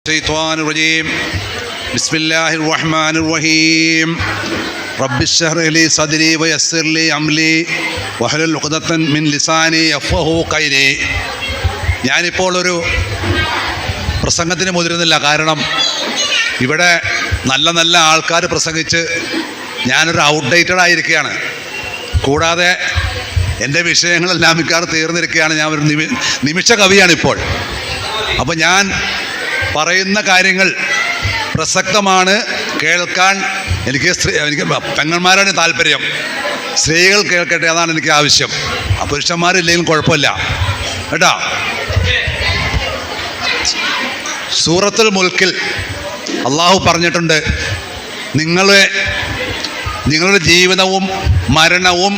الشيطان الرجيم بسم الله الرحمن الرحيم رب اشرح لي صدري ويسر لي أمري واحلل عقدة من لساني يفقهوا قولي. ഞാനിപ്പോൾ ഒരു പ്രസംഗത്തിന് മുതിരുന്നില്ല. കാരണം ഇവിടെ നല്ല നല്ല ആൾക്കാർ പ്രസംഗിച്ച് ഞാനൊരു ഔട്ട്ഡേറ്റഡ് ആയിരിക്കുകയാണ്. കൂടാതെ എൻ്റെ വിഷയങ്ങളെല്ലാം മിക്കവാറും തീർന്നിരിക്കുകയാണ്. ഞാൻ ഒരു നിമിഷ കവിയാണിപ്പോൾ. അപ്പോൾ ഞാൻ പറയുന്ന കാര്യങ്ങൾ പ്രസക്തമാണ്, കേൾക്കാൻ എനിക്ക് പെങ്ങന്മാരാണ് താല്പര്യം. സ്ത്രീകൾ കേൾക്കട്ടെ, അതാണ് എനിക്ക് ആവശ്യം. പുരുഷന്മാരില്ലെങ്കിലും കുഴപ്പമില്ല കേട്ടോ. സൂറത്തുൽ മുൽക്കിൽ അള്ളാഹു പറഞ്ഞിട്ടുണ്ട്, നിങ്ങളുടെ ജീവിതവും മരണവും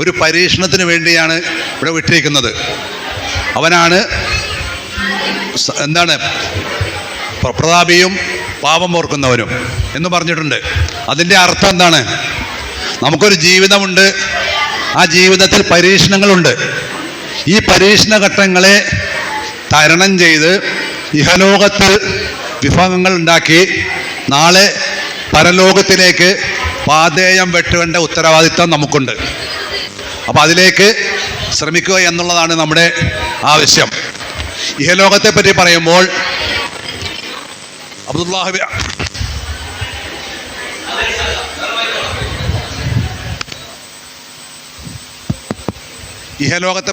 ഒരു പരീക്ഷണത്തിന് വേണ്ടിയാണ് ഇവിടെ വിട്ടിരിക്കുന്നത്. അവനാണ് പ്രതാപിയും പാപം ഓർക്കുന്നവരും എന്ന് പറഞ്ഞിട്ടുണ്ട്. അതിൻ്റെ അർത്ഥം എന്താണ്? നമുക്കൊരു ജീവിതമുണ്ട്, ആ ജീവിതത്തിൽ പരീക്ഷണങ്ങളുണ്ട്. ഈ പരീക്ഷണ ഘട്ടങ്ങളെ തരണം ചെയ്ത് ഇഹലോകത്ത് വിഭവങ്ങൾ ഉണ്ടാക്കി നാളെ പരലോകത്തിലേക്ക് പാതേയം വെട്ടേണ്ട ഉത്തരവാദിത്വം നമുക്കുണ്ട്. അപ്പോൾ അതിലേക്ക് ശ്രമിക്കുക എന്നുള്ളതാണ് നമ്മുടെ ആവശ്യം. ഇഹലോകത്തെ പറ്റി പറയുമ്പോൾ ഇഹലോകത്തെ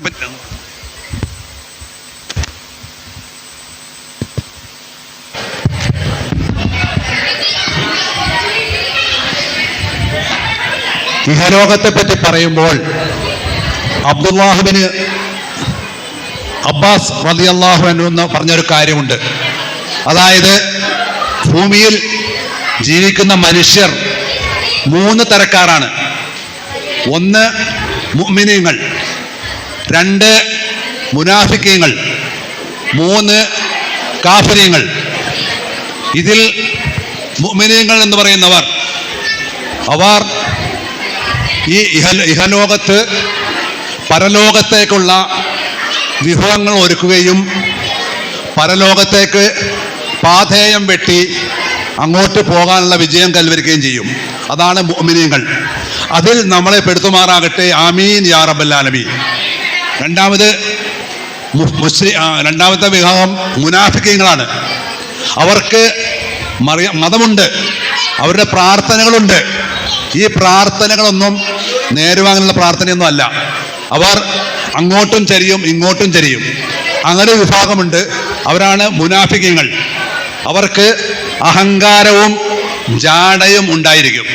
പറ്റി പറയുമ്പോൾ അബ്ദുല്ലാഹിബ്നു അബ്ബാസ് റളിയല്ലാഹു അൻഹു എന്ന് പറഞ്ഞൊരു കാര്യമുണ്ട്. അതായത് ഭൂമിയിൽ ജീവിക്കുന്ന മനുഷ്യർ 3 തരക്കാരാണ്. 1 മുഅ്മിനീങ്ങൾ, 2 മുനാഫിക്കീങ്ങൾ, 3 കാഫിരീങ്ങൾ. ഇതിൽ മുഅ്മിനീങ്ങൾ എന്ന് പറയുന്നവർ അവർ ഈ ഇഹലോകത്ത് പരലോകത്തേക്കുള്ള വിഭവങ്ങൾ ഒരുക്കുകയും പരലോകത്തേക്ക് പാഥേയം വെട്ടി അങ്ങോട്ട് പോകാനുള്ള വിജയം കൈവരിക്കുകയും ചെയ്യും. അതാണ് മുഅ്മിനീങ്ങൾ. അതിൽ നമ്മളെ പെടുത്തുമാറാകട്ടെ, ആമീൻ യാ റബ്ബൽ ആലമീൻ. രണ്ടാമത്തെ വിഭാഗം മുനാഫിക്കീങ്ങളാണ്. അവർക്ക് മതമുണ്ട്, അവരുടെ പ്രാർത്ഥനകളുണ്ട്. ഈ പ്രാർത്ഥനകളൊന്നും നേരുവാങ്ങുന്ന പ്രാർത്ഥനയൊന്നും അല്ല. അവർ അങ്ങോട്ടും ചരിയും ഇങ്ങോട്ടും ചരിയും. അങ്ങനെ വിഭാഗമുണ്ട്. അവരാണ് മുനാഫിക്കീങ്ങൾ. അവർക്ക് അഹങ്കാരവും ജാടയും ഉണ്ടായിരിക്കും.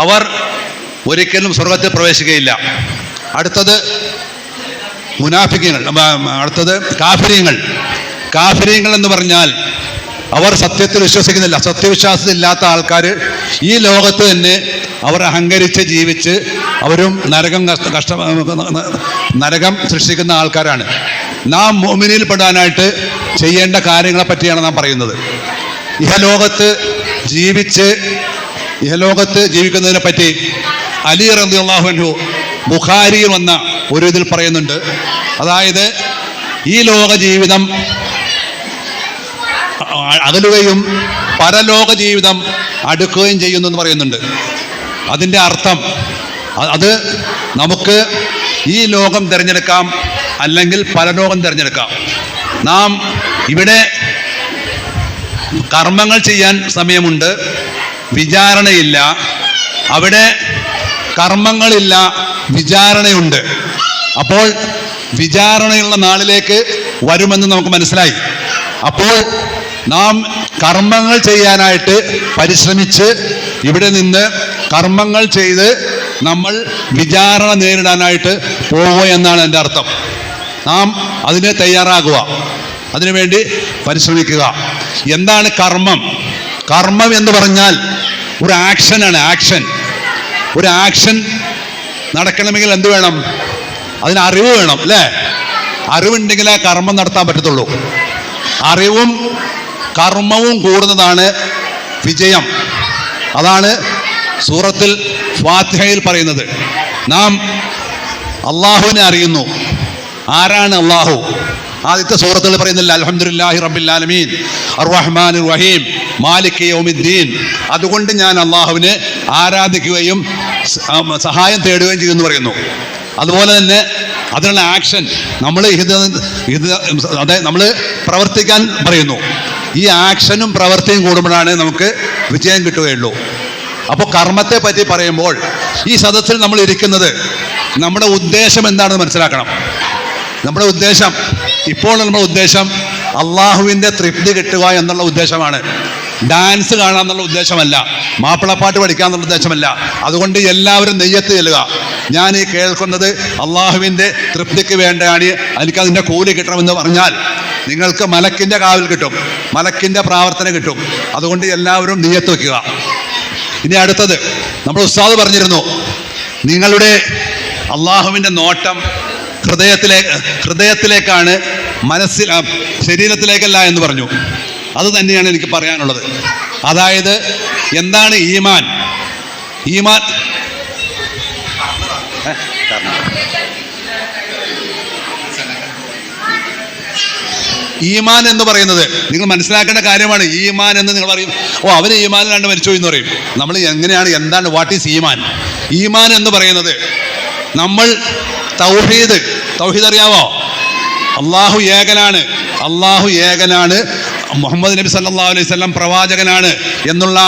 അവർ ഒരിക്കലും സ്വർഗത്തിൽ പ്രവേശിക്കുകയില്ല. അടുത്തത് മുനാഫിക്കീങ്ങൾ. അടുത്തത് കാഫിരീങ്ങൾ. കാഫിരീങ്ങൾ എന്ന് പറഞ്ഞാൽ അവർ സത്യത്തിൽ വിശ്വസിക്കുന്നില്ല. സത്യവിശ്വാസമില്ലാത്ത ആൾക്കാർ ഈ ലോകത്ത് തന്നെ അവർ അഹങ്കരിച്ച് ജീവിച്ച് അവരും നരകം സൃഷ്ടിക്കുന്ന ആൾക്കാരാണ്. നാം മുഅ്മിനീൽ പെടാനായിട്ട് ചെയ്യേണ്ട കാര്യങ്ങളെ പറ്റിയാണ് നാം പറയുന്നത്. ഇഹലോകത്ത് ജീവിക്കുന്നതിനെ പറ്റി അലി റളിയല്ലാഹു അൻഹു ബുഖാരിയിൽ വന്ന ഒരു ഇതിൽ പറയുന്നുണ്ട്. അതായത് ഈ ലോക ജീവിതം അകലുകയും പരലോക ജീവിതം അടുക്കുകയും ചെയ്യുന്നു എന്ന് പറയുന്നുണ്ട്. അതിൻ്റെ അർത്ഥം അത് നമുക്ക് ഈ ലോകം തിരഞ്ഞെടുക്കാം, അല്ലെങ്കിൽ പരലോകം തിരഞ്ഞെടുക്കാം. നാം ഇവിടെ കർമ്മങ്ങൾ ചെയ്യാൻ സമയമുണ്ട്, വിചാരണയില്ല. അവിടെ കർമ്മങ്ങളില്ല, വിചാരണയുണ്ട്. അപ്പോൾ വിചാരണയുള്ള നാളിലേക്ക് വരുമെന്ന് നമുക്ക് മനസ്സിലായി. അപ്പോൾ നാം കർമ്മങ്ങൾ ചെയ്യാനായിട്ട് പരിശ്രമിച്ച് ഇവിടെ നിന്ന് കർമ്മങ്ങൾ ചെയ്ത് നമ്മൾ വിചാരണ നേരിടാനായിട്ട് പോവുക എന്നാണ് എൻ്റെ അർത്ഥം. നാം അതിന് തയ്യാറാകുക, അതിനുവേണ്ടി പരിശ്രമിക്കുക. എന്താണ് കർമ്മം? കർമ്മം എന്ന് പറഞ്ഞാൽ ഒരു ആക്ഷനാണ്. ഒരു ആക്ഷൻ നടക്കണമെങ്കിൽ എന്ത് വേണം? അതിന് അറിവ് വേണം, അല്ലേ? അറിവുണ്ടെങ്കിലേ കർമ്മം നടത്താൻ പറ്റത്തുള്ളൂ. അറിവും കർമ്മവും കൂടുന്നതാണ് വിജയം. അതാണ് സൂറത്തുൽ ഫാത്തിഹയിൽ പറയുന്നത്. നാം അള്ളാഹുവിനെ അറിയുന്നു. ആരാണ് അള്ളാഹു? ആദ്യത്തെ സൂറത്തുകൾ പറയുന്നില്ല അൽഹംദുലില്ലാഹി റബ്ബിൽ ആലമീൻ അർ-റഹ്മാൻ റഹീം മാലിക് യൗമിദ്ദീൻ. അതുകൊണ്ട് ഞാൻ അള്ളാഹുവിനെ ആരാധിക്കുകയും സഹായം തേടുകയും ചെയ്യുമെന്ന് പറയുന്നു. അതുപോലെ തന്നെ അതിനുള്ള ആക്ഷൻ നമ്മൾ നമ്മൾ പ്രവർത്തിക്കാൻ പറയുന്നു. ഈ ആക്ഷനും പ്രവൃത്തിയും കൂടുമ്പോഴാണ് നമുക്ക് വിജയം കിട്ടുകയുള്ളൂ. അപ്പോൾ കർമ്മത്തെ പറ്റി പറയുമ്പോൾ ഈ സദസ്സിൽ നമ്മൾ ഇരിക്കുന്നത് നമ്മുടെ ഉദ്ദേശം എന്താണെന്ന് മനസ്സിലാക്കണം. നമ്മുടെ ഉദ്ദേശം അള്ളാഹുവിൻ്റെ തൃപ്തി കിട്ടുക എന്നുള്ള ഉദ്ദേശമാണ്. ഡാൻസ് കാണാൻ എന്നുള്ള ഉദ്ദേശമല്ല, മാപ്പിളപ്പാട്ട് പഠിക്കുക എന്നുള്ള ഉദ്ദേശമല്ല. അതുകൊണ്ട് എല്ലാവരും നെയ്യത്ത് ചെല്ലുക. ഞാൻ ഈ കേൾക്കുന്നത് അള്ളാഹുവിൻ്റെ തൃപ്തിക്ക് വേണ്ടിയാണ്, എനിക്കതിൻ്റെ കൂലി കിട്ടണമെന്ന് പറഞ്ഞാൽ നിങ്ങൾക്ക് മലക്കിൻ്റെ കാവൽ കിട്ടും, മലക്കിൻ്റെ പ്രാർത്ഥന കിട്ടും. അതുകൊണ്ട് എല്ലാവരും നെയ്യത്ത് വയ്ക്കുക. ഇനി അടുത്തത്, നമ്മൾ ഉസ്താദ് പറഞ്ഞിരുന്നു, നിങ്ങളുടെ അള്ളാഹുവിൻ്റെ നോട്ടം ഹൃദയത്തിലേക്കാണ്, ശരീരത്തിലേക്കല്ല എന്ന് പറഞ്ഞു. അത് തന്നെയാണ് എനിക്ക് പറയാനുള്ളത്. അതായത് എന്താണ് ഈമാൻ? ഈമാൻ എന്ന് പറയുന്നത് നിങ്ങൾ മനസ്സിലാക്കേണ്ട കാര്യമാണ്. ഈമാൻ എന്ന് നിങ്ങൾ പറയും, അവന് ഈമാനിലാണ്ട് മരിച്ചു എന്ന് പറയും. നമ്മൾ എന്താണ് വാട്ട് ഈസ് ഈമാൻ? ഈമാൻ എന്ന് പറയുന്നത് നമ്മൾ തൗഹീദ് അറിയാവോ? അള്ളാഹു ഏകനാണ്, മുഹമ്മദ് നബി സല്ലല്ലാഹു അലൈഹി വസല്ലം പ്രവാചകനാണ് എന്നുള്ള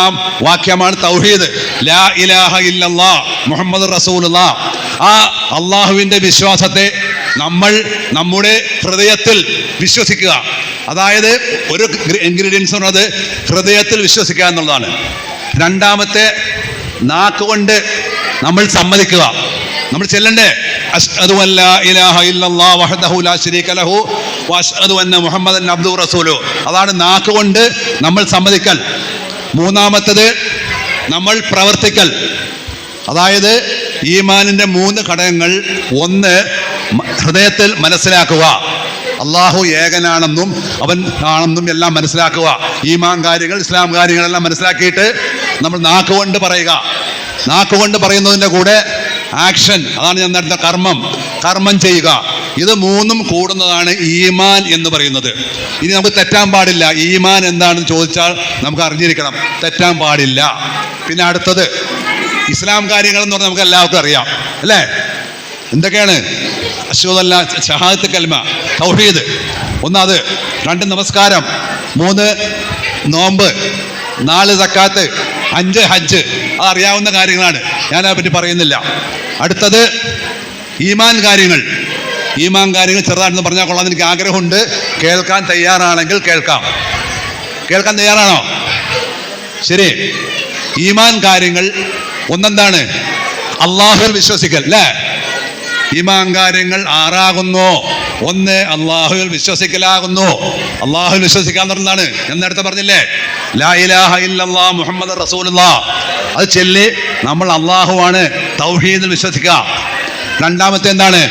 വാക്യമാണ് തൗഹീദ്. ലാ ഇലാഹ ഇല്ലല്ലാഹ് മുഹമ്മദ് റസൂലുള്ളാഹ്. ആ അള്ളാഹുവിൻ്റെ വിശ്വാസത്തെ നമ്മൾ നമ്മുടെ ഹൃദയത്തിൽ വിശ്വസിക്കുക. അതായത് ഒരു ഇൻഗ്രീഡിയൻസ് എന്നത് ഹൃദയത്തിൽ വിശ്വസിക്കുക എന്നുള്ളതാണ്. രണ്ടാമത്തെ, നാക്കുകൊണ്ട് നമ്മൾ സമ്മതിക്കുക. നമ്മൾ ചെല്ലണ്ടേ അശ്ഹദു അല്ലാ ഇലാഹ ഇല്ലല്ലാഹ് വഹ്ദഹു ലാ ശരീക ലഹു വഅശ്ഹദു അന്ന മുഹമ്മദൻ അബ്ദുഹു റസൂലുഹു. അതാണ് നാക്കുകൊണ്ട് നമ്മൾ സമ്മതിക്കൽ. മൂന്നാമത്തേത് നമ്മൾ പ്രവർത്തിക്കൽ. അതായത് ഈമാനിൻ്റെ 3 ഘടകങ്ങൾ. ഒന്ന്, ഹൃദയത്തിൽ മനസ്സിലാക്കുക അള്ളാഹു ഏകനാണെന്നും അവൻ ആണെന്നും എല്ലാം മനസ്സിലാക്കുക. ഈമാൻ കാര്യങ്ങൾ, ഇസ്ലാം കാര്യങ്ങളെല്ലാം മനസ്സിലാക്കിയിട്ട് നമ്മൾ നാക്കുകൊണ്ട് പറയുക. നാക്കുകൊണ്ട് പറയുന്നതിൻ്റെ കൂടെ ആക്ഷൻ, അതാണ് ഞാൻ നേരത്തെ കർമ്മം ചെയ്യുക. ഇത് 3ഉം കൂടുന്നതാണ് ഈമാൻ എന്ന് പറയുന്നത്. ഇനി നമുക്ക് തെറ്റാൻ പാടില്ല. ഈമാൻ എന്താണെന്ന് ചോദിച്ചാൽ നമുക്ക് അറിഞ്ഞിരിക്കണം, തെറ്റാൻ പാടില്ല. പിന്നെ അടുത്തത് ഇസ്ലാം കാര്യങ്ങൾ എന്ന് പറഞ്ഞാൽ നമുക്ക് എല്ലാവർക്കും അറിയാം അല്ലേ? എന്തൊക്കെയാണ്? അശ്ഹദു അല്ലാ, ഷഹാദത്ത് കൽമ, തൗഹീദ്, 1 അത്. 2 നമസ്കാരം, 3 നോമ്പ്, 4 സക്കാത്ത്, 5 ഹജ്ജ്. അതറിയാവുന്ന കാര്യങ്ങളാണ്, ഞാനതിനെപ്പറ്റി പറയുന്നില്ല. അടുത്തത് ഈമാൻ കാര്യങ്ങൾ ചെറുതായിട്ടൊന്ന് പറഞ്ഞാൽ കൊള്ളാമെന്ന് എനിക്ക് ആഗ്രഹമുണ്ട്. കേൾക്കാൻ തയ്യാറാണെങ്കിൽ കേൾക്കാം. കേൾക്കാൻ തയ്യാറാണോ? ശരി. ഈമാൻ കാര്യങ്ങൾ ഒന്നെന്താണ്? അള്ളാഹുവിൽ വിശ്വസിക്കൽ അല്ലേ? ഈമാൻ കാര്യങ്ങൾ 6 ആകുന്നു. 1 അള്ളാഹുവിൽ വിശ്വസിക്കലാകുന്നു. അള്ളാഹുവിൽ വിശ്വസിക്കാന്ന് പറഞ്ഞതാണ് ഞാൻ നേരത്തെ പറഞ്ഞില്ലേ, ലാ ഇലാഹ ഇല്ലല്ലാഹ് മുഹമ്മദ് റസൂലുള്ളാഹ്. അത് ചൊല്ലി നമ്മൾ അള്ളാഹുവാണ്, തൗഹീദിൽ വിശ്വസിക്കുക. രണ്ടാമത്തെ എന്താണ്?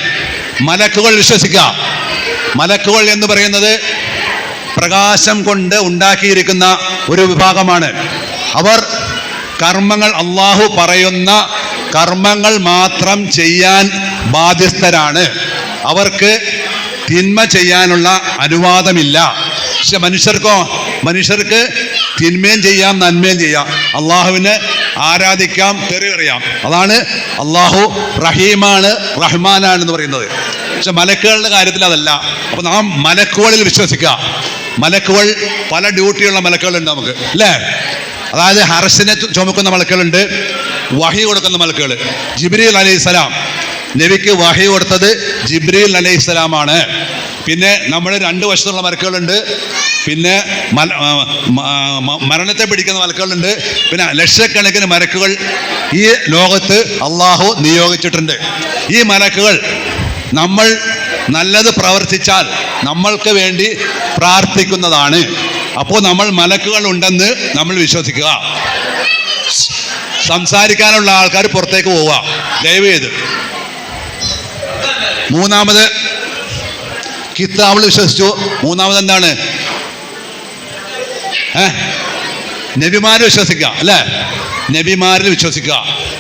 മലക്കുകൾ വിശ്വസിക്കുക. മലക്കുകൾ എന്ന് പറയുന്നത് പ്രകാശം കൊണ്ട് ഉണ്ടാക്കിയിരിക്കുന്ന ഒരു വിഭാഗമാണ്. അവർ കർമ്മങ്ങൾ, അള്ളാഹു പറയുന്ന കർമ്മങ്ങൾ മാത്രം ചെയ്യാൻ ബാധ്യസ്ഥരാണ്. അവർക്ക് തിന്മ ചെയ്യാനുള്ള അനുവാദമില്ല. പക്ഷെ മനുഷ്യർക്ക് തിന്മയും ചെയ്യാം, നന്മയും ചെയ്യാം. അള്ളാഹുവിനെ ആരാധിക്കാം, തെറി അറിയാം. അതാണ് അള്ളാഹു റഹീമാണ്, റഹ്മാനാണെന്ന് പറയുന്നത്. പക്ഷെ മലക്കുകളുടെ കാര്യത്തിൽ അതല്ല. അപ്പോൾ നാം മലക്കുകളിൽ വിശ്വസിക്കുക. മലക്കുകൾ പല ഡ്യൂട്ടിയുള്ള മലക്കുകളുണ്ട് നമുക്ക് അല്ലേ? അതായത് ഹർഷിനെ ചുമക്കുന്ന മലക്കുകളുണ്ട്, വഹി കൊടുക്കുന്ന മലക്കുകൾ. ജിബ്രീൽ അലൈഹിസ്സലാം, നബിക്ക് വഹി കൊടുത്തത് ജിബ്രീൽ അലൈഹിസ്സലാമാണ്. പിന്നെ നമ്മുടെ 2 വശത്തുള്ള മലക്കുകളുണ്ട്. പിന്നെ മരണത്തെ പിടിക്കുന്ന മലക്കുകളുണ്ട്. പിന്നെ ലക്ഷക്കണക്കിന് മലക്കുകൾ ഈ ലോകത്ത് അള്ളാഹു നിയോഗിച്ചിട്ടുണ്ട്. ഈ മലക്കുകൾ നമ്മൾ നല്ലത് പ്രവർത്തിച്ചാൽ നമ്മൾക്ക് വേണ്ടി പ്രാർത്ഥിക്കുന്നതാണ്. അപ്പോൾ നമ്മൾ മലക്കുകൾ ഉണ്ടെന്ന് നമ്മൾ വിശ്വസിക്കുക. സംസാരിക്കാനുള്ള ആൾക്കാർ പുറത്തേക്ക് പോവുക ദയവ് ചെയ്ത്. മൂന്നാമത് കിതാബിൽ വിശ്വസിച്ചു. മൂന്നാമത് എന്താണ്? നബിമാരിൽ വിശ്വസിക്കുക അല്ലേ? നബിമാരിൽ വിശ്വസിക്കുക.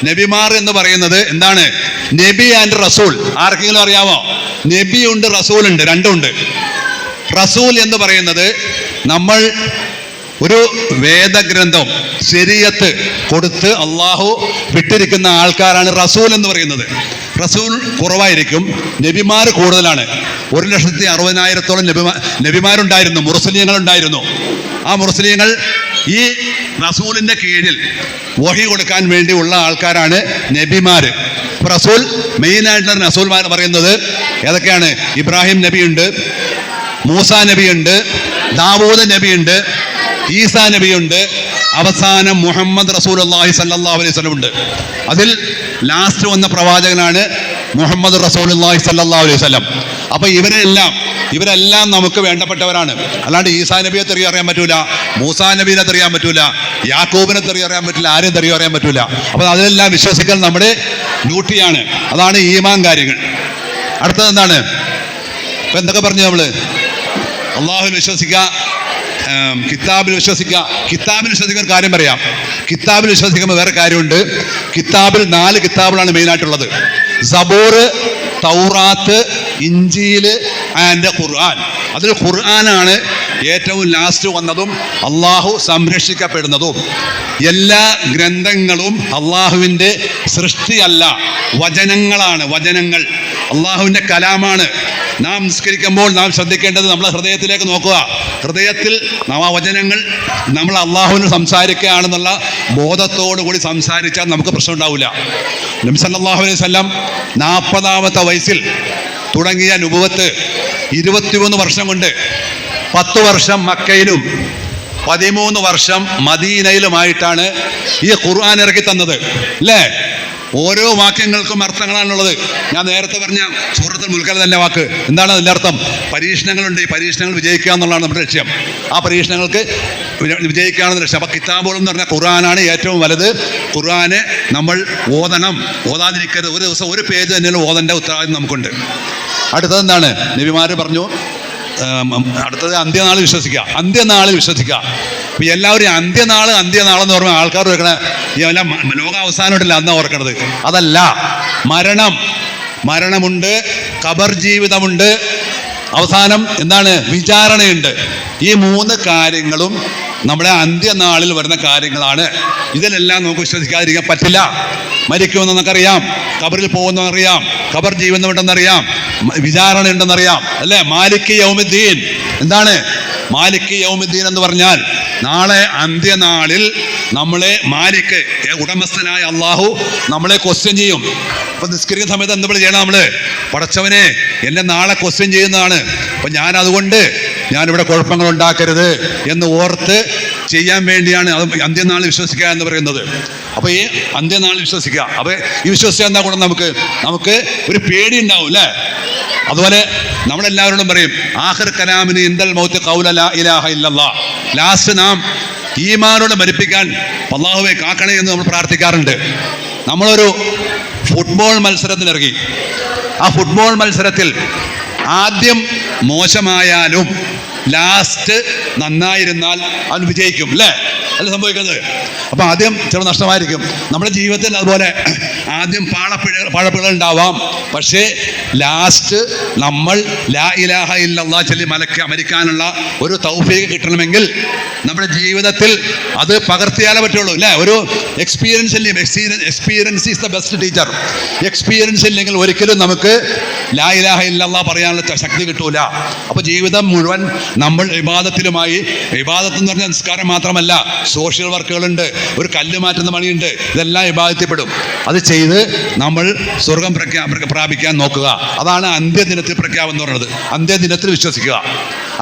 നബിമാർ എന്ന് പറയുന്നത് എന്താണ്? നബി ആൻഡ് റസൂൽ. ആർക്കെങ്കിലും അറിയാമോ? നബിയുണ്ട്, റസൂലുണ്ട്, രണ്ടുമുണ്ട്. റസൂൽ എന്ന് പറയുന്നത് നമ്മൾ ഒരു വേദഗ്രന്ഥം ശരീഅത്ത് കൊടുത്ത് അള്ളാഹു വിട്ടിരിക്കുന്ന ആൾക്കാരാണ് റസൂൽ എന്ന് പറയുന്നത്. റസൂൽ കുറവായിരിക്കും, നബിമാർ കൂടുതലാണ്. 1,60,000-ഓളം നബിമാരുണ്ടായിരുന്നു, മുർസലീങ്ങളുണ്ടായിരുന്നു. ആ മുർസലീങ്ങൾ ഈ റസൂലിന്റെ കീഴിൽ വഹി കൊടുക്കാൻ വേണ്ടിയുള്ള ആൾക്കാരാണ് നബിമാര്. റസൂൽ മെയിനായിട്ടുള്ള റസൂൽമാർ പറയുന്നത് ഏതൊക്കെയാണ്? ഇബ്രാഹിം നബിയുണ്ട്, മൂസാ നബിയുണ്ട്, ദാവൂദ് നബിയുണ്ട്, ഈസാ നബിയുണ്ട്, അവസാനം മുഹമ്മദ് റസൂലുള്ളാഹി സ്വല്ലല്ലാഹു അലൈഹി വസല്ലം ഉണ്ട്. അതിൽ ലാസ്റ്റ് വന്ന പ്രവാചകനാണ് മുഹമ്മദ് റസൂലുള്ളാഹി സ്വല്ലല്ലാഹു അലൈഹി വസല്ലം. അപ്പൊ ഇവരെല്ലാം നമുക്ക് വേണ്ടപ്പെട്ടവരാണ്. അല്ലാണ്ട് ഈസാ നബിയെ അറിയാൻ പറ്റൂല, മൂസാ നബീനെ അറിയാൻ പറ്റൂല, യാക്കൂബിനെ അറിയാൻ പറ്റില്ല, ആരെയും അറിയാൻ പറ്റൂല. അപ്പൊ അതിലെല്ലാം വിശ്വസിക്കൽ നമ്മുടെ ഡ്യൂട്ടിയാണ്. അതാണ് ഈമാൻ കാര്യങ്ങൾ. അടുത്തത് എന്താണ്? ഇപ്പൊ എന്തൊക്കെ പറഞ്ഞു നമ്മള്? അള്ളാഹുവിൽ വിശ്വസിക്കുക, കിതാബിൽ വിശ്വസിക്കുക. കിതാബിൽ വിശ്വസിക്കുന്ന ഒരു കാര്യം പറയാം. കിതാബിൽ വിശ്വസിക്കുമ്പോൾ വേറെ കാര്യമുണ്ട്. കിതാബിൽ 4 കിതാബുകളാണ് മെയിനായിട്ടുള്ളത്: സബൂർ, തൗറാത്ത്, ഇഞ്ചീൽ ആൻഡ് ഖുർആൻ. അതിൽ ഖുർആനാണ് ഏറ്റവും ലാസ്റ്റ് വന്നതും അള്ളാഹു സംരക്ഷിക്കപ്പെടുന്നതും. എല്ലാ ഗ്രന്ഥങ്ങളും അള്ളാഹുവിൻ്റെ സൃഷ്ടിയല്ല, വചനങ്ങളാണ്. വചനങ്ങൾ അള്ളാഹുവിൻ്റെ കലാമാണ്. നാം നിസ്കരിക്കുമ്പോൾ നാം ശ്രദ്ധിക്കേണ്ടത് നമ്മളെ ഹൃദയത്തിലേക്ക് നോക്കുക. ഹൃദയത്തിൽ നാം ആ വചനങ്ങൾ നമ്മൾ അള്ളാഹുവിന് സംസാരിക്കുകയാണെന്നുള്ള ബോധത്തോടു കൂടി സംസാരിച്ചാൽ നമുക്ക് പ്രശ്നം ഉണ്ടാവില്ല. നബി സല്ലല്ലാഹു അലൈഹി വസല്ലം 40-ാമത്തെ വയസ്സിൽ തുടങ്ങിയ നുബുവത്ത് 23 വർഷം കൊണ്ട് 10 വർഷം മക്കയിലും 13 വർഷം മദീനയിലുമായിട്ടാണ് ഈ ഖുർആൻ ഇറക്കി തന്നത്, അല്ലേ? ഓരോ വാക്യങ്ങൾക്കും അർത്ഥങ്ങളാണുള്ളത്. ഞാൻ നേരത്തെ പറഞ്ഞ സൂറത്തുൽ മുൽക്കിലെ തന്നെ വാക്ക് എന്താണ് അതിൻ്റെ അർത്ഥം? പരീക്ഷണങ്ങളുണ്ട്. ഈ പരീക്ഷണങ്ങൾ വിജയിക്കുക എന്നുള്ളതാണ് നമ്മുടെ ലക്ഷ്യം. ആ പരീക്ഷണങ്ങൾക്ക് വിജയിക്കുകയാണെന്ന് ലക്ഷ്യം. അപ്പോൾ കിതാബുകൾ എന്ന് പറഞ്ഞാൽ ഖുർആനാണ് ഏറ്റവും വലുത്. ഖുർആന് നമ്മൾ ഓതാതിരിക്കരുത്. ഒരു ദിവസം ഒരു പേജ് തന്നെയുള്ള ഓതേണ്ട ഉത്തരവാദിത്വം നമുക്കുണ്ട്. അടുത്തത് എന്താണ്? നബിമാര് പറഞ്ഞു. അടുത്തത് അന്ത്യനാൾ വിശ്വസിക്കുക. അന്ത്യനാളിൽ വിശ്വസിക്കുക. ഇപ്പം എല്ലാവരും അന്ത്യനാളെന്ന് പറയുമ്പോൾ ആൾക്കാർ വെക്കണ എല്ലാം ലോകാവസാനമായിട്ടില്ല അന്ന് ഓർക്കണത്. അതല്ല, മരണമുണ്ട്, ഖബർ ജീവിതമുണ്ട്, അവസാനം എന്താണ്? വിചാരണയുണ്ട്. ഈ 3 കാര്യങ്ങളും നമ്മുടെ അന്ത്യനാളിൽ വരുന്ന കാര്യങ്ങളാണ്. ഇതിലെല്ലാം നമുക്ക് വിശ്വസിക്കാതിരിക്കാൻ പറ്റില്ല. മരിക്കുമെന്ന് നമുക്കറിയാം, ഖബറിൽ പോകുന്നറിയാം, ഖബർ ജീവിതമുണ്ടെന്നറിയാം, വിചാരണ ഉണ്ടെന്നറിയാം, അല്ലേ? മാലിക് യൗമിദ്ദീൻ. എന്താണ് മാലിക് യൗമിദ്ദീൻ എന്ന് പറഞ്ഞാൽ? നാളെ അന്ത്യനാളിൽ നമ്മളെ മാലിക്, ഉടമസ്ഥനായ അള്ളാഹു നമ്മളെ ക്വസ്റ്റ്യൻ ചെയ്യും. അപ്പൊ നിസ്കരിക്കുന്ന സമയത്ത് എന്താ ചെയ്യണം? നമ്മള് പടച്ചവനെ എന്നെ നാളെ ക്വസ്റ്റ്യൻ ചെയ്യുന്നതാണ്, അപ്പൊ ഞാനിവിടെ കുഴപ്പങ്ങൾ ഉണ്ടാക്കരുത് എന്ന് ഓർത്ത് ചെയ്യാൻ വേണ്ടിയാണ് അത് അന്ത്യനാളിൽ വിശ്വസിക്കുക എന്ന് പറയുന്നത്. അപ്പൊ ഈ അന്ത്യനാളിൽ വിശ്വസിക്കുക. അപ്പൊ ഈ വിശ്വസിച്ചാൽ എന്താ കൂടെ നമുക്ക് ഒരു പേടി ഉണ്ടാവും, അല്ലേ? അതുപോലെ നമ്മളെല്ലാവരോടും പറയും ആഖിർ കലാമിന് ഇൻദൽ മൗത്ത് ഖൗല ലാ ഇലാഹ ഇല്ലല്ലാഹ്. ലാസ്റ്റ് നാം ഈമാനോട് മരിപ്പിക്കാൻ അല്ലാഹുവേ കാക്കണേ എന്ന് നമ്മൾ പ്രാർത്ഥിക്കാറുണ്ട്. നമ്മളൊരു ഫുട്ബോൾ മത്സരത്തിനിറങ്ങി. ആ ഫുട്ബോൾ മത്സരത്തിൽ ആദ്യം മോശമായാലും ലാസ്റ്റ് നന്നായിരുന്നാൽ അവൻ വിജയിക്കും, അല്ലേ? അല്ല സംഭവിക്കുന്നത്. അപ്പം ആദ്യം ചില നഷ്ടമായിരിക്കും. നമ്മുടെ ജീവിതത്തിൽ അതുപോലെ ആദ്യം പാഴപ്പിഴകൾ ഉണ്ടാവാം. പക്ഷേ ലാസ്റ്റ് നമ്മൾ ലാ ഇലാഹ ഇല്ലല്ലാഹ് ചൊല്ലി മരിക്കാനുള്ള ഒരു തൗഫീഖ് കിട്ടണമെങ്കിൽ നമ്മുടെ ജീവിതത്തിൽ അത് പകർത്തിയാലേ പറ്റുള്ളൂ, അല്ലേ? ഒരു experience is the best teacher. Experience ഇല്ലെങ്കിൽ ഒരിക്കലും നമുക്ക് ലാ ഇലാഹ ഇല്ലല്ലാഹ് പറയാനുള്ള ശക്തി കിട്ടൂല. അപ്പോൾ ജീവിതം മുഴുവൻ നമ്മൾ ഇബാദത്തിലുമായി. ഇബാദത്ത് എന്ന് പറഞ്ഞാൽ നിസ്കാരം മാത്രമല്ല, സോഷ്യൽ വർക്കുകളുണ്ട്, ഒരു കല്ല് മാറ്റുന്ന പണിയുണ്ട്. ഇതെല്ലാം ഇബാദത്തിൽപ്പെടും. അത് ചെയ്ത് നമ്മൾ സ്വർഗം പ്രാപിക്കാൻ നോക്കുക. അതാണ് അന്ത്യദിനത്തിൽ പ്രഖ്യാപനം എന്ന് പറയുന്നത്. അന്ത്യദിനത്തിൽ വിശ്വസിക്കുക.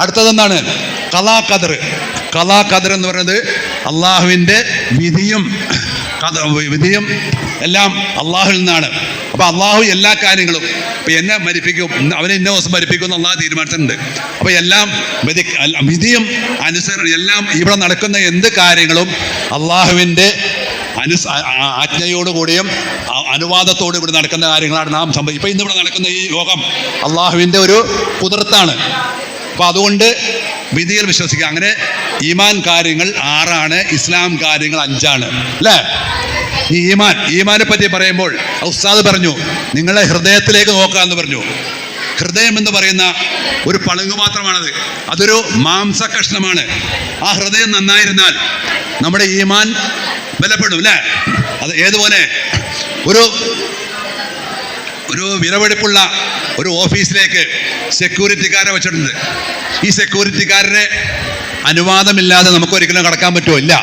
അടുത്തതെന്താണ്? ഖലാ ഖദർ എന്ന് പറയുന്നത് അള്ളാഹുവിൻ്റെ വിധിയും എല്ലാം അള്ളാഹുവിൽ നിന്നാണ്. അപ്പൊ അള്ളാഹു എല്ലാ കാര്യങ്ങളും ഇപ്പൊ എന്നെ മരിപ്പിക്കും, അവനെ ഇന്ന ദിവസം മരിപ്പിക്കും എന്ന് അള്ളാഹു തീരുമാനിച്ചിട്ടുണ്ട്. അപ്പൊ എല്ലാം വിധിയും എല്ലാം ഇവിടെ നടക്കുന്ന എന്ത് കാര്യങ്ങളും അള്ളാഹുവിൻ്റെ ആജ്ഞയോടുകൂടിയും അനുവാദത്തോടും ഇവിടെ നടക്കുന്ന കാര്യങ്ങളാണ് നാം ഇപ്പൊ ഇന്നിവിടെ നടക്കുന്ന ഈ യോഗം അള്ളാഹുവിൻ്റെ ഒരു കുതിർത്താണ്. അപ്പൊ അതുകൊണ്ട് വിധിയിൽ വിശ്വസിക്കുക. അങ്ങനെ ഈമാൻ കാര്യങ്ങൾ 6ആണ്, ഇസ്ലാം കാര്യങ്ങൾ 5ആണ്, അല്ലേ? ഈ ഈമാനെ പറ്റി പറയുമ്പോൾ ഉസ്താദ് പറഞ്ഞു നിങ്ങളെ ഹൃദയത്തിലേക്ക് നോക്കുക എന്ന് പറഞ്ഞു. ഹൃദയം എന്ന് പറയുന്ന ഒരു പളുങ്കുപാത്രമാണത്. അതൊരു മാംസ കഷ്ണമാണ്. ആ ഹൃദയം നന്നായിരുന്നാൽ നമ്മുടെ ഈമാൻ ബലപ്പെടും അല്ലേ? അത് ഏതുപോലെ ഒരു വിലപിടിപ്പുള്ള ഒരു ഓഫീസിലേക്ക് സെക്യൂരിറ്റിക്കാരെ വെച്ചിട്ടുണ്ട്. ഈ സെക്യൂരിറ്റിക്കാരുടെ അനുവാദമില്ലാതെ നമുക്ക് ഒരിക്കലും കടക്കാൻ പറ്റുമോ? ഇല്ല.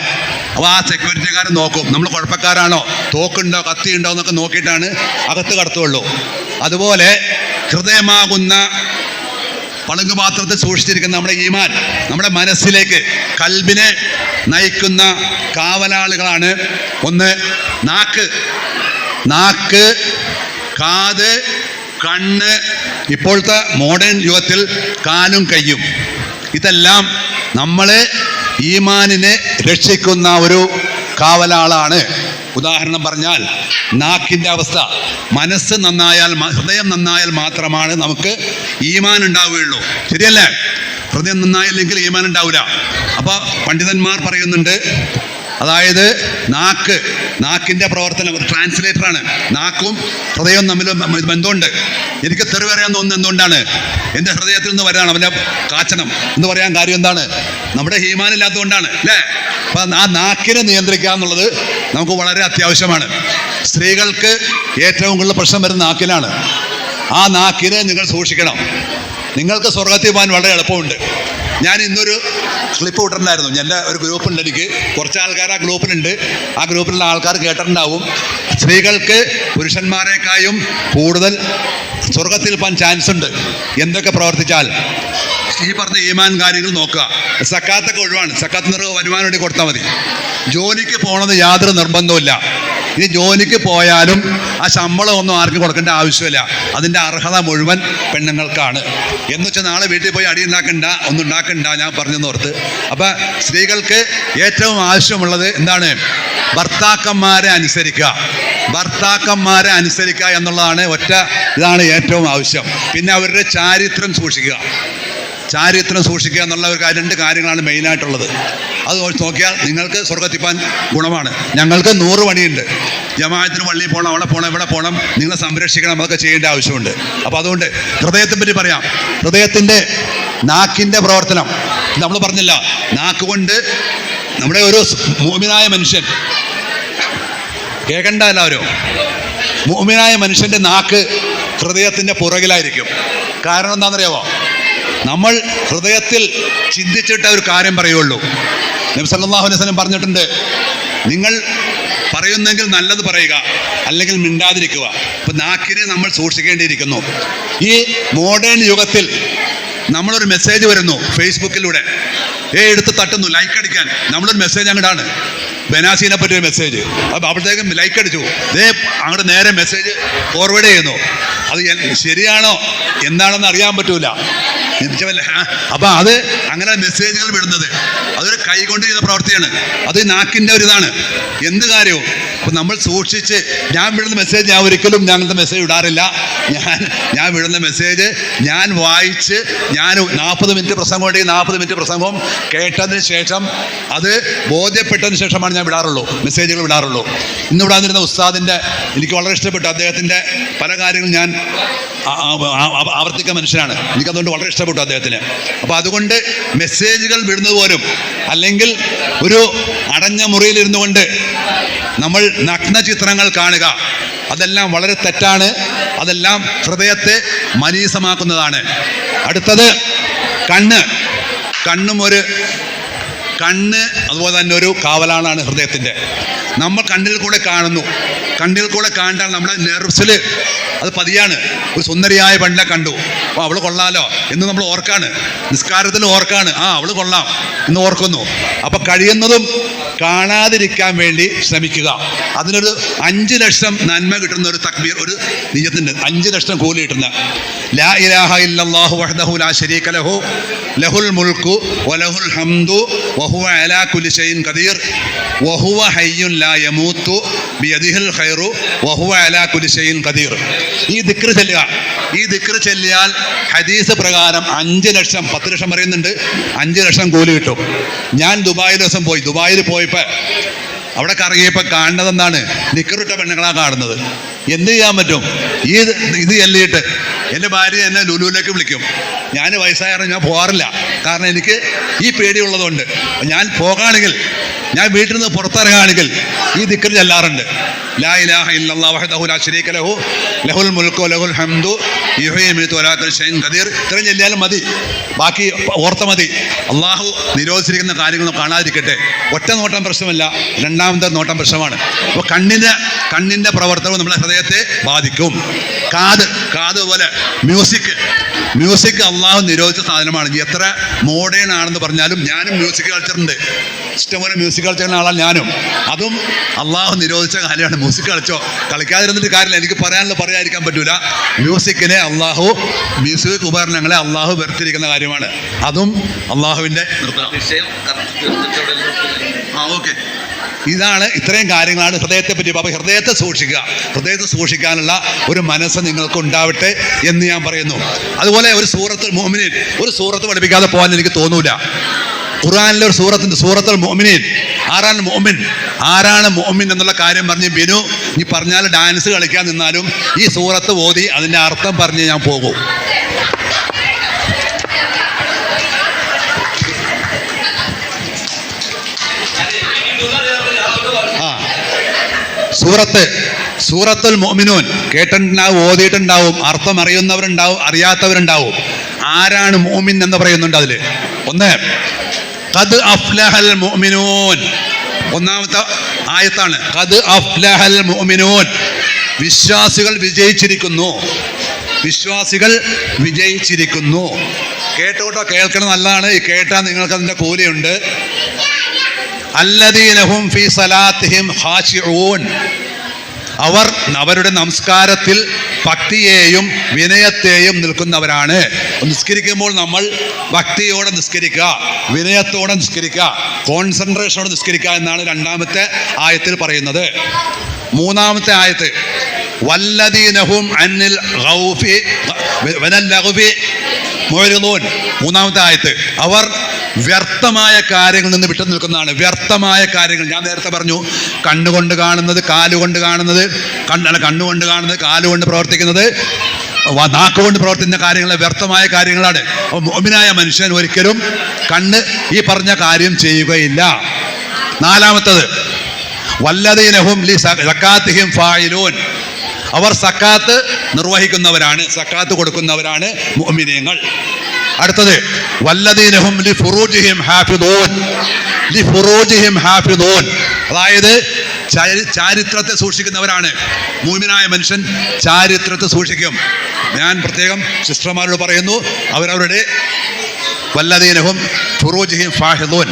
അപ്പോൾ ആ സെക്യൂരിറ്റിക്കാരൻ നോക്കും നമ്മൾ കുഴപ്പക്കാരാണോ, തോക്കുണ്ടോ കത്തിയുണ്ടോ എന്നൊക്കെ നോക്കിയിട്ടാണ് അകത്ത് കടത്തുള്ളൂ. അതുപോലെ ഹൃദയമാകുന്ന പളുങ്കുപാത്രത്തിൽ സൂക്ഷിച്ചിരിക്കുന്ന നമ്മുടെ ഈമാൻ, നമ്മുടെ മനസ്സിലേക്ക് കൽബിനെ നയിക്കുന്ന കാവലാളുകളാണ് ഒന്ന് നാക്ക്, കാത്, കണ്ണ്, ഇപ്പോഴത്തെ മോഡേൺ യുഗത്തിൽ കാലും കയ്യും. ഇതെല്ലാം നമ്മളെ ഈമാനിനെ രക്ഷിക്കുന്ന ഒരു കാവലാളാണ്. ഉദാഹരണം പറഞ്ഞാൽ നാക്കിൻ്റെ അവസ്ഥ, മനസ്സ് നന്നായാൽ, ഹൃദയം നന്നായാൽ മാത്രമാണ് നമുക്ക് ഈമാൻ ഉണ്ടാവുകയുള്ളൂ. ശരിയല്ലേ? ഹൃദയം നന്നായില്ലെങ്കിൽ ഈമാൻ ഉണ്ടാവില്ല. അപ്പോൾ പണ്ഡിതന്മാർ പറയുന്നുണ്ട്, അതായത് നാക്കിൻ്റെ പ്രവർത്തനം ഒരു ട്രാൻസ്ലേറ്ററാണ്. നാക്കും ഹൃദയവും തമ്മിൽ ബന്ധമുണ്ട്. എനിക്ക് തെറി പറയാൻ തോന്നുന്നത് എന്തുകൊണ്ടാണ്? എൻ്റെ ഹൃദയത്തിൽ നിന്ന് വരാണ് അവൻ്റെ കാച്ചണം എന്ന് പറയാൻ കാര്യം എന്താണ്? നമ്മുടെ ഈമാൻ ഇല്ലാത്തതുകൊണ്ടാണ് അല്ലേ? അപ്പം ആ നാക്കിനെ നിയന്ത്രിക്കുക എന്നുള്ളത് നമുക്ക് വളരെ അത്യാവശ്യമാണ്. സ്ത്രീകൾക്ക് ഏറ്റവും കൂടുതൽ പ്രശ്നം വരുന്ന നാക്കിനാണ്. ആ നാക്കിനെ നിങ്ങൾ സൂക്ഷിക്കണം. നിങ്ങൾക്ക് സ്വർഗത്തിൽ പോകാൻ വളരെ എളുപ്പമുണ്ട്. ഞാൻ ഇന്നൊരു ക്ലിപ്പ് വിട്ടിട്ടുണ്ടായിരുന്നു. എൻ്റെ ഒരു ഗ്രൂപ്പുണ്ട്, എനിക്ക് കുറച്ച് ആൾക്കാർ ആ ഗ്രൂപ്പിലുണ്ട്. ആ ഗ്രൂപ്പിലുള്ള ആൾക്കാർ കേട്ടിട്ടുണ്ടാവും. സ്ത്രീകൾക്ക് പുരുഷന്മാരെക്കാളും കൂടുതൽ സ്വർഗത്തിൽ പോകാൻ ചാൻസ് ഉണ്ട് എന്തൊക്കെ പ്രവർത്തിച്ചാൽ. ഈ പറഞ്ഞ ഈമാൻ കാര്യങ്ങൾ നോക്കുക. സക്കാത്തൊക്കെ ഒഴിവാണ്. സക്കാത്ത് നിറവ് വരുമാനം വേണ്ടി കൊടുത്താൽ മതി. ജോലിക്ക് പോകണമെന്ന് യാതൊരു നിർബന്ധവുമില്ല. ഇനി ജോലിക്ക് പോയാലും ആ ശമ്പളം ഒന്നും ആർക്കും കൊടുക്കേണ്ട ആവശ്യമില്ല. അതിൻ്റെ അർഹത മുഴുവൻ പെണ്ണുങ്ങൾക്കാണ്. എന്ന് വെച്ചാൽ നാളെ വീട്ടിൽ പോയി അടി ഒന്നും ഉണ്ടാക്കണ്ട ഞാൻ പറഞ്ഞെന്നോർത്ത്. അപ്പം സ്ത്രീകൾക്ക് ഏറ്റവും ആവശ്യമുള്ളത് എന്താണ്? ഭർത്താക്കന്മാരെ അനുസരിക്കുക എന്നുള്ളതാണ്. ഇതാണ് ഏറ്റവും ആവശ്യം. പിന്നെ അവരുടെ ചാരിത്രം സൂക്ഷിക്കുക എന്നുള്ള ഒരു രണ്ട് കാര്യങ്ങളാണ് മെയിനായിട്ടുള്ളത്. അത് നോക്കിയാൽ നിങ്ങൾക്ക് സ്വർഗ്ഗത്തിപ്പാൻ ഗുണമാണ്. ഞങ്ങൾക്ക് 100 പണിയുണ്ട്. ജമാഅത്തിന് പള്ളിയിൽ പോകണം, അവിടെ പോകണം, ഇവിടെ പോകണം, നിങ്ങളെ സംരക്ഷിക്കണം, അതൊക്കെ ചെയ്യേണ്ട ആവശ്യമുണ്ട്. അപ്പോൾ അതുകൊണ്ട് ഹൃദയത്തെ പറ്റി പറയാം. ഹൃദയത്തിൻ്റെ നാക്കിൻ്റെ പ്രവർത്തനം നമ്മൾ പറഞ്ഞില്ല. നാക്ക് കൊണ്ട് നമ്മുടെ ഒരു മുഅ്മിനായ മനുഷ്യൻ, കേൾക്കണ്ട എല്ലാവരും, മുഅ്മിനായ മനുഷ്യൻ്റെ നാക്ക് ഹൃദയത്തിൻ്റെ പുറകിലായിരിക്കും. കാരണം എന്താണെന്നറിയാമോ? നമ്മൾ ഹൃദയത്തിൽ ചിന്തിച്ചിട്ട് ഒരു കാര്യം പറയുള്ളൂ. നബി സല്ലല്ലാഹു അലൈഹി വസല്ലം പറഞ്ഞിട്ടുണ്ട്, നിങ്ങൾ പറയുന്നെങ്കിൽ നല്ലത് പറയുക, അല്ലെങ്കിൽ മിണ്ടാതിരിക്കുക. അപ്പം നാക്കിനെ നമ്മൾ സൂക്ഷിക്കേണ്ടിയിരിക്കുന്നു. ഈ മോഡേൺ യുഗത്തിൽ നമ്മളൊരു മെസ്സേജ് വരുന്നു ഫേസ്ബുക്കിലൂടെ, എടുത്ത് തട്ടുന്നു ലൈക്ക് അടിക്കാൻ. നമ്മളൊരു മെസ്സേജ് അങ്ങോട്ടാണ്, ബനാസിനെ പറ്റി ഒരു മെസ്സേജ്. അപ്പം അപ്പോഴത്തേക്കും ലൈക്ക് അടിച്ചു, അങ്ങോട്ട് നേരെ മെസ്സേജ് ഫോർവേഡ് ചെയ്യുന്നു. അത് ശരിയാണോ എന്താണെന്ന് അറിയാൻ പറ്റൂല. അപ്പം അത് അങ്ങനെ മെസ്സേജുകൾ വിടുന്നത് അതൊരു കൈകൊണ്ട് ചെയ്യുന്ന പ്രവൃത്തിയാണ്. അത് നാക്കിൻ്റെ ഒരു ഇതാണ്. എന്ത് കാര്യവും അപ്പം നമ്മൾ സൂക്ഷിച്ച്, ഞാൻ വിടുന്ന മെസ്സേജ് ഞാൻ ഒരിക്കലും ഞങ്ങളുടെ മെസ്സേജ് ഇടാറില്ല. ഞാൻ വിടുന്ന മെസ്സേജ് ഞാൻ വായിച്ച്, ഞാൻ 40 മിനിറ്റ് പ്രസംഗം ഉണ്ടെങ്കിൽ 40 മിനിറ്റ് പ്രസംഗം കേട്ടതിന് ശേഷം അത് ബോധ്യപ്പെട്ടതിന് ശേഷമാണ് ഞാൻ മെസ്സേജുകൾ വിടാറുള്ളൂ. ഇന്ന് വിടാതിരുന്ന ഉസ്താദിൻ്റെ എനിക്ക് വളരെ ഇഷ്ടപ്പെട്ടു. അദ്ദേഹത്തിൻ്റെ പല കാര്യങ്ങളും ഞാൻ ആവർത്തിക്കുന്ന മനുഷ്യനാണ്. എനിക്കതുകൊണ്ട് വളരെ ഇഷ്ടപ്പെട്ടു അദ്ദേഹത്തിന്. അപ്പോൾ അതുകൊണ്ട് മെസ്സേജുകൾ വിടുന്നത് പോലും, അല്ലെങ്കിൽ ഒരു അടഞ്ഞ മുറിയിലിരുന്നു കൊണ്ട് നമ്മൾ നഗ്ന ചിത്രങ്ങൾ കാണുക, അതെല്ലാം വളരെ തെറ്റാണ്. അതെല്ലാം ഹൃദയത്തെ മലീസമാക്കുന്നതാണ്. അടുത്തത് കണ്ണ് അതുപോലെ തന്നെ ഒരു കാവലാളാണ് ഹൃദയത്തിൻ്റെ. നമ്മൾ കണ്ണിൽ കൂടെ കണ്ടാൽ നമ്മുടെ നെർവ്സിൽ അത് പതിയാണ്. ഒരു സുന്ദരിയായ പെണ്ണെ കണ്ടു, അപ്പോൾ അവൾ കൊള്ളാലോ എന്ന് നമ്മൾ ഓർക്കാണ്. നിസ്കാരത്തിൽ ഓർക്കാണ്, അവൾ കൊള്ളാം എന്ന് ഓർക്കുന്നു. അപ്പോൾ കഴിയുന്നതും കാണാതിരിക്കാൻ വേണ്ടി ശ്രമിക്കുക. അതിനൊരു 5 ലക്ഷം നന്മ കിട്ടുന്ന ഒരു തക്ബീർ, ഒരു നിയ്യത്തുണ്ട്. 5 ലക്ഷം കൂലി കിട്ടുന്ന ലാ ഇലാഹ ഇല്ലല്ലാഹു വഹ്ദഹു ലാ ശരീക ലഹു ലഹുൽ മുൽക്കു വലഹുൽ ഹംദു വഹുവ അലാ കുല്ലി ഷൈഇൻ ഖദീർ വഹുവ ഹയ്യുൻ ലാ യമൂതു ബിയദിഹിൽ ഖൈറു വഹുവ അലാ കുല്ലി ഷൈഇൻ ഖദീർ. ഈ ദിക്ർ ചൊല്ലിയാൽ ഹദീസ് പ്രകാരം 5 ലക്ഷം, 10 ലക്ഷം പറയുന്നുണ്ട്, 5 ലക്ഷം കൂലി കിട്ടും. ഞാൻ ദുബായിൽ പോയപ്പോൾ അവിടെ കറങ്ങിയപ്പോൾ കാണുന്നത് എന്താണ്? ദിക്റിട്ട പെണ്ണുങ്ങളാണ് കാണുന്നത്. എന്ത് ചെയ്യാൻ പറ്റും? ഇത് ചൊല്ലിയിട്ട് എൻ്റെ ഭാര്യ എന്നെ ലുലുവിലേക്ക് വിളിക്കും. ഞാൻ വയസ്സായ ഞാൻ പോകാറില്ല. കാരണം എനിക്ക് ഈ പേടിയുള്ളതുകൊണ്ട്. ഞാൻ പോകുകയാണെങ്കിൽ, ഞാൻ വീട്ടിൽ നിന്ന് പുറത്തിറങ്ങുകയാണെങ്കിൽ ഈ ദിക്ർ ചെല്ലാറുണ്ട്. ലാ ഇലാഹ ഇല്ലല്ലാഹു വഹ്ദഹു ലാ ശരീക ലഹു ലഹുൽ മുൽക്കു വലഹുൽ ഹംദു യുഹ്യി വയുമീതു വലാ കുല്ലു ഷൈഇൻ ഖദീർ. ഇത്രയും ചെല്ലിയാലും മതി, ബാക്കി ഓർത്ത മതി. അള്ളാഹു നിരോധിച്ചിരിക്കുന്ന കാര്യങ്ങളൊന്നും കാണാതിരിക്കട്ടെ. ഒറ്റ നോട്ടം പ്രശ്നമല്ല, രണ്ടാമത്തെ നോട്ടം പ്രശ്നമാണ്. അപ്പോൾ കണ്ണിൻ്റെ പ്രവർത്തനവും നമ്മുടെ ഹൃദയത്തെ ബാധിക്കും. കാത് പോലെ മ്യൂസിക് അള്ളാഹു നിരോധിച്ച സാധനമാണ്. എത്ര മോഡേൺ ആണെന്ന് പറഞ്ഞാലും ഞാനും മ്യൂസിക് കൾച്ചറുണ്ട്, ഇഷ്ടംപോലെ മ്യൂസിക് കളിച്ചിരുന്ന ആളാണ് ഞാനും. അതും അള്ളാഹു നിരോധിച്ച കാര്യമാണ്. മ്യൂസിക് കളിക്കാതിരുന്നിട്ട് കാര്യമില്ല. എനിക്ക് പറയാതിരിക്കാൻ പറ്റൂല. മ്യൂസിക് ഉപകരണങ്ങളെ അള്ളാഹു വെറുത്തിരിക്കുന്ന കാര്യമാണ്. അതും അള്ളാഹുവിൻ്റെ ഓക്കെ. ഇതാണ്, ഇത്രയും കാര്യങ്ങളാണ് ഹൃദയത്തെ പറ്റി. അപ്പോൾ ഹൃദയത്തെ സൂക്ഷിക്കാനുള്ള ഒരു മനസ്സ് നിങ്ങൾക്ക് ഉണ്ടാവട്ടെ എന്ന് ഞാൻ പറയുന്നു. അതുപോലെ ഒരു സൂറത്ത് പഠിപ്പിക്കാതെ പോകാൻ എനിക്ക് തോന്നൂല. ഖുർആനിലെ ഒരു സൂറത്തുൽ മുഅ്മിനീൻ. ആരാണ് മുഅ്മിൻ എന്നുള്ള കാര്യം പറഞ്ഞ് ബിനു നീ പറഞ്ഞാൽ ഡാൻസ് കളിക്കാൻ നിന്നാലും ഈ സൂറത്ത് ഓതി അതിൻ്റെ അർത്ഥം പറഞ്ഞ് ഞാൻ പോകും. സൂറത്തുൽ മുഅ്മിനൂൻ കേട്ടിട്ടുണ്ടാവും, ഓതിയിട്ടുണ്ടാവും, അർത്ഥം അറിയുന്നവരുണ്ടാവും, അറിയാത്തവരുണ്ടാവും. ആരാണ് മുഅ്മിൻ എന്ന് പറയുന്നുണ്ട് അതിൽ. ഒന്ന്, ഖദ് അഫ്ലഹൽ മുഅ്മിനൂൻ. ഒന്നാമത്തെ ആയത്താണ് ഖദ് അഫ്ലഹൽ മുഅ്മിനൂൻ. വിശ്വാസികൾ വിജയിച്ചിരിക്കുന്നു. കേൾക്കണം, നല്ലതാണ്. കേട്ടാൽ നിങ്ങൾക്ക് അതിൻ്റെ കൂലിയുണ്ട്. അല്ലദീന ഹും ഫീ സലാത്തിഹിം ഖാശിഊൻ. അവരുടെ നമസ്കാരത്തിൽ ഭക്തിയെയും വിനയത്തെയും നിൽക്കുന്നവരാണ്. നിസ്കരിക്കുമ്പോൾ നമ്മൾ ഭക്തിയോടെ നിസ്കരിക്കുക, വിനയത്തോടെ നിസ്കരിക്കുക, കോൺസെൻട്രേഷനോടെ നിസ്കരിക്കുക എന്നാണ് രണ്ടാമത്തെ ആയത്തിൽ പറയുന്നത്. മൂന്നാമത്തെ ആയത്ത് വല്ലദീനഹും അനിൽ ഗൗഫി വനൽ ലഗ്വി മുഅ്രിദൂൻ. മൂന്നാമത്തെ ആയത്ത് അവർ വ്യർത്ഥമായ കാര്യങ്ങളിൽ നിന്ന് വിട്ടു നിൽക്കുന്നതാണ്. വ്യർത്ഥമായ കാര്യങ്ങൾ ഞാൻ നേരത്തെ പറഞ്ഞു. കണ്ണുകൊണ്ട് കാണുന്നത്, കാലുകൊണ്ട് കാണുന്നത്, കണ്ണുകൊണ്ട് കാണുന്നത്, കാലുകൊണ്ട് പ്രവർത്തിക്കുന്നത്, നാക്കുകൊണ്ട് പ്രവർത്തിക്കുന്ന കാര്യങ്ങൾ വ്യർത്ഥമായ കാര്യങ്ങളാണ്. മുഅ്മിനായ മനുഷ്യൻ ഒരിക്കലും ഈ പറഞ്ഞ കാര്യം ചെയ്യുകയില്ല. നാലാമത്തത് വല്ലദീനഹും ലി സകാത്തിഹിം ഫായിലൂൻ. അവർ സക്കാത്ത് നിർവഹിക്കുന്നവരാണ്, സക്കാത്ത് കൊടുക്കുന്നവരാണ് മുഅ്മിനീങ്ങൾ. അടുത്തത് വല്ലദീനഹും ലിഫുറൂജിഹിം ഹാഫിദൂൻ. അതായത് ചാരിത്രത്തെ സൂക്ഷിക്കുന്നവരാണ്. മുഅ്മിനായ മനുഷ്യൻ ചാരിത്രത്തെ സൂക്ഷിക്കും. ഞാൻ പ്രത്യേകം സിസ്റ്റർമാരോട് പറയുന്നു, അവരവരുടെ വല്ലദീനഹും ഫുറൂജിഹിം ഫാഹിദൂൻ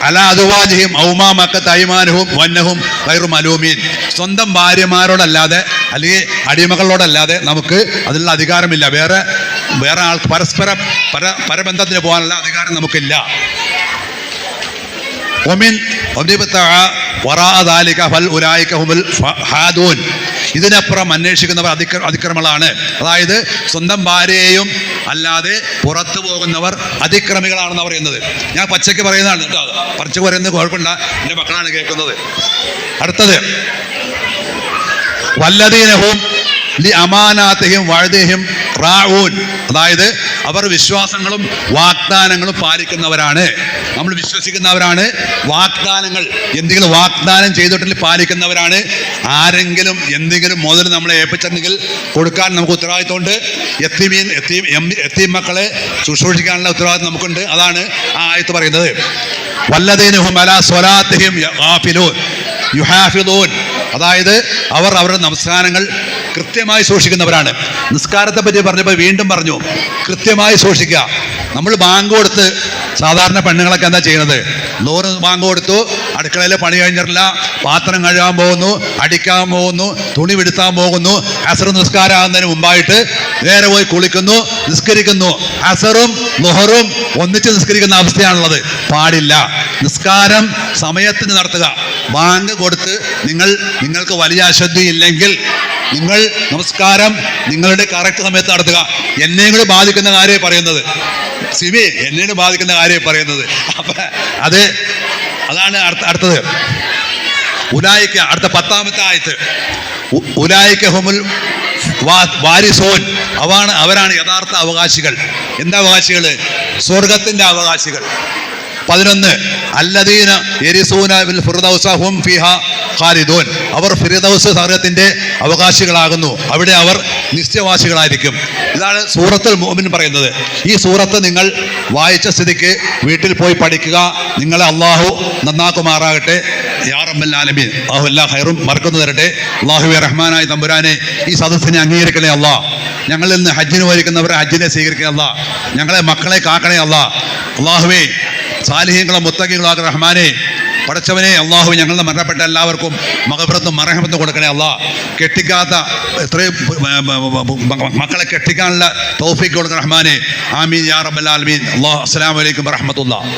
അല അദ്വാജിഹിം ഔമാ മക്കത്ത് അയ്മാനുഹും വന്നഹും ഗൈറു മലൂമീൻ. സ്വന്തം ഭാര്യമാരോടല്ലാതെ അല്ലെങ്കിൽ അടിമകളോടല്ലാതെ നമുക്ക് അതിനുള്ള അധികാരമില്ല. വേറെ ആൾക്ക് പരബന്ധത്തിന് പോകാനുള്ള അധികാരം നമുക്കില്ല. ഇതിനപ്പുറം അന്വേഷിക്കുന്നവർ അതിക്രമികളാണ്. അതായത് സ്വന്തം ഭാര്യയെയും അല്ലാതെ പുറത്തു പോകുന്നവർ അതിക്രമികളാണെന്ന് പറയുന്നത്. ഞാൻ പച്ചയ്ക്ക് പറയുന്നതാണ് കേട്ടോ. പച്ചയ്ക്ക് പറയുന്നത് കുഴപ്പമില്ല, എൻ്റെ മക്കളാണ് കേൾക്കുന്നത്. അടുത്തത് വല്ലദീനഹും ലി അമാനാത്തിഹിം വഅദിഹിം റാഊൻ. അതായത് അവർ വിശ്വാസങ്ങളും വാഗ്ദാനങ്ങളും പാലിക്കുന്നവരാണ്. നമ്മൾ വിശ്വസിക്കുന്നവരാണ്. വാഗ്ദാനങ്ങൾ എന്തെങ്കിലും വാഗ്ദാനം ചെയ്തിട്ടുണ്ടെങ്കിൽ പാലിക്കുന്നവരാണ്. ആരെങ്കിലും എന്തെങ്കിലും മുതൽ നമ്മളെ ഏൽപ്പിച്ചിട്ടുണ്ടെങ്കിൽ കൊടുക്കാൻ നമുക്ക് ഉത്തരവാദിത്തമുണ്ട്. യത്തീം മക്കളെ ശുശ്രൂഷിക്കാനുള്ള ഉത്തരവാദിത്തം നമുക്കുണ്ട്. അതാണ് ആ ആയത്ത് പറയുന്നത്. വല്ലദീനഹും അലാ സ്വലാത്തിഹിം യുഹാഫിദൂൻ. അതായത് അവർ അവരുടെ നമസ്കാരങ്ങൾ കൃത്യമായി സൂക്ഷിക്കുന്നവരാണ്. നിസ്കാരത്തെ പറ്റി പറഞ്ഞപ്പോൾ വീണ്ടും പറഞ്ഞു കൃത്യമായി സൂക്ഷിക്കുക. നമ്മൾ ബാങ്ക് കൊടുത്ത് സാധാരണ പെണ്ണുങ്ങളൊക്കെ എന്താ ചെയ്യുന്നത്? നൂറ് ബാങ്ക് കൊടുത്തു, അടുക്കളയിൽ പണി കഴിഞ്ഞിട്ടില്ല, പാത്രം കഴുകാൻ പോകുന്നു, അടിക്കാൻ പോകുന്നു, തുണി വിടുത്താൻ പോകുന്നു. അസർ നിസ്കാരമാകുന്നതിന് മുമ്പായിട്ട് നേരെ പോയി കുളിക്കുന്നു, നിസ്കരിക്കുന്നു. അസറും ളുഹറും ഒന്നിച്ച് നിസ്കരിക്കുന്ന അവസ്ഥയാണുള്ളത്. പാടില്ല. നിസ്കാരം സമയത്തിന് നടത്തുക. ബാങ്ക് കൊടുത്ത് നിങ്ങൾക്ക് വലിയ അശുദ്ധിയില്ലെങ്കിൽ നിങ്ങൾ നമസ്കാരം നിങ്ങളുടെ കറക്റ്റ് സമയത്ത് നടത്തുക. എന്നെയും കൂടി ബാധിക്കുന്ന കാര്യം പറയുന്നത്. എന്നെയും ബാധിക്കുന്ന കാര്യം പറയുന്നത്. അപ്പൊ അതാണ് അടുത്തത്. ഉലായിക്ക, അടുത്ത 10ാമത്തെ ആയത്ത് ഉലായിക്ക ഹുമുൽ വാരിസോൻ, അവരാണ് യഥാർത്ഥ അവകാശികൾ. എന്താ അവകാശികൾ? സ്വർഗത്തിന്റെ അവകാശികൾ. 11 അല്ലദീന യരിസൂന ബിൽ ഫിർദൗസ ഹും ഫീഹാ ഖാലിദൂൻ, അവർ ഫിർദൗസ് സ്വർഗ്ഗത്തിന്റെ അവകാശികളാകുന്നു, അവിടെ അവർ നിത്യവാസികളായിരിക്കും. ഇതാണ് സൂറത്തുൽ മുഅ്മിൻ പറയുന്നത്. ഈ സൂറത്ത് നിങ്ങൾ വായിച്ച സ്ഥിതിക്ക് വീട്ടിൽ പോയി പഠിക്കുക. നിങ്ങളെ അള്ളാഹു നന്നാക്കുമാറാകട്ടെ. യാ റബ്ബൽ ആലമീൻ. അള്ളാഹു എല്ലാ ഖൈറും മറക്കുന്നു തരട്ടെ. അള്ളാഹുവേ റഹ്മാനായ തമ്പുരാനെ, ഈ സദസ്സിനെ അംഗീകരിക്കണേ അല്ലാഹ്. ഞങ്ങളിൽ നിന്ന് ഹജ്ജിന് പോയിരിക്കുന്നവരെ ഹജ്ജിനെ സ്വീകരിക്കണേ അല്ലാഹ്. ഞങ്ങളെ മക്കളെ കാക്കണേ അല്ലാഹ്. അള്ളാഹുവേ സാലിഹീങ്ങളും മുത്തഖീങ്ങളും റഹ്മാനെ, പടച്ചവനെ അള്ളാഹു ഞങ്ങളുടെ മരണപ്പെട്ട എല്ലാവർക്കും മഗ്ഫിറത്തും മർഹമത്തും കൊടുക്കണേ അല്ലാഹ്. കെട്ടിക്കാത്ത എത്രയും മക്കളെ കെട്ടിക്കാനുള്ള തൗഫീഖ് കൊടുക്കണേ റഹ്മാനെ. ആമീൻ യാ റബ്ബൽ ആലമീൻ. അല്ലാഹു അസ്സലാമു അലൈക്കും വറഹ്മത്തുള്ളാഹി.